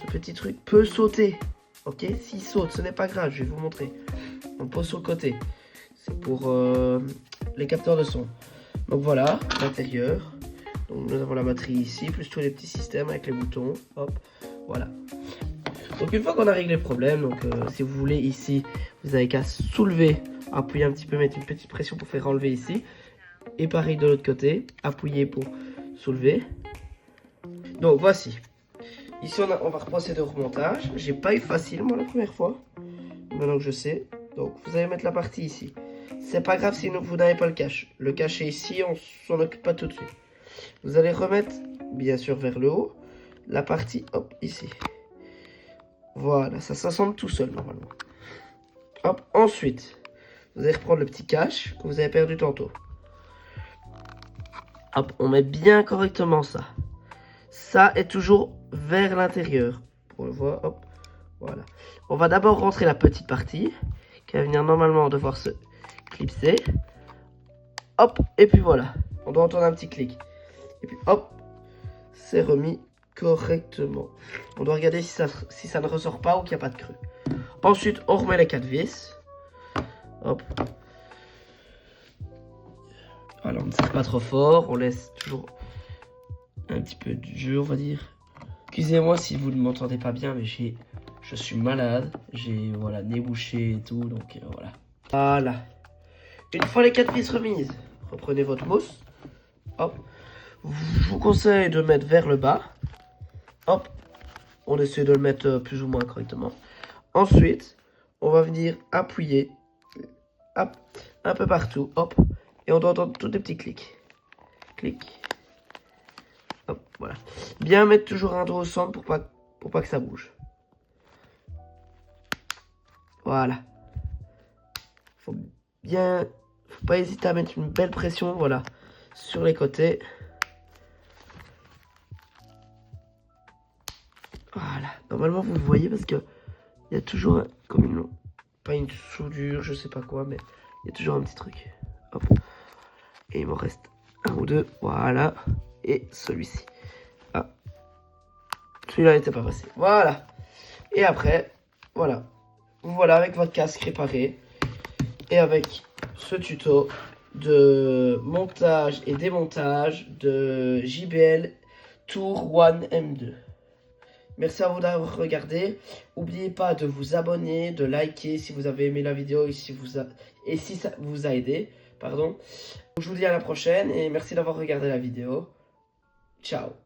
ce petit truc peut sauter. Ok, s'il saute, ce n'est pas grave, je vais vous montrer. On pose sur le côté. C'est pour les capteurs de son. Donc voilà, l'intérieur. Donc nous avons la batterie ici, plus tous les petits systèmes avec les boutons. Hop, voilà. Donc une fois qu'on a réglé le problème, donc si vous voulez ici, vous avez qu'à soulever, appuyer un petit peu, mettre une petite pression pour faire enlever ici. Et pareil de l'autre côté, appuyer pour soulever. Donc voici. Ici on va procéder au remontage. J'ai pas eu facile moi la première fois. Maintenant que je sais. Donc vous allez mettre la partie ici. C'est pas grave si vous n'avez pas le cache. Le cache est ici, on s'en occupe pas tout de suite. Vous allez remettre, bien sûr, vers le haut, la partie, hop, ici. Voilà, ça s'assemble tout seul, normalement. Hop, ensuite, vous allez reprendre le petit cache que vous avez perdu tantôt. Hop, on met bien correctement ça. Ça est toujours vers l'intérieur. On le voit, hop, voilà. On va d'abord rentrer la petite partie, qui va venir normalement devoir se clipser. Hop, et puis voilà. On doit entendre un petit clic. Et puis hop, c'est remis correctement. On doit regarder si ça ne ressort pas ou qu'il n'y a pas de creux. Ensuite, on remet les 4 vis. Hop. Voilà, on ne serre pas trop fort. On laisse toujours un petit peu de jeu, on va dire. Excusez-moi si vous ne m'entendez pas bien, mais je suis malade. J'ai voilà, nez bouché et tout, donc voilà. Voilà. Une fois les 4 vis remises, reprenez votre mousse. Hop. Je vous conseille de mettre vers le bas. Hop. On essaie de le mettre plus ou moins correctement. Ensuite, on va venir appuyer. Hop. Un peu partout. Hop. Et on doit entendre tous les petits clics. Clic. Hop. Voilà. Bien mettre toujours un doigt au centre pour pas que ça bouge. Voilà. Faut pas hésiter à mettre une belle pression. Voilà. Sur les côtés. Voilà, normalement vous le voyez parce que il y a toujours comme pas une soudure, je sais pas quoi, mais il y a toujours un petit truc. Hop. Et il m'en reste un ou deux, voilà. Et celui-ci. Ah, celui-là n'était pas passé. Voilà. Et après, voilà. Vous voilà avec votre casque réparé et avec ce tuto de montage et démontage de JBL Tour One M2. Merci à vous d'avoir regardé. N'oubliez pas de vous abonner, de liker si vous avez aimé la vidéo et si ça vous a aidé. Pardon. Je vous dis à la prochaine et merci d'avoir regardé la vidéo. Ciao.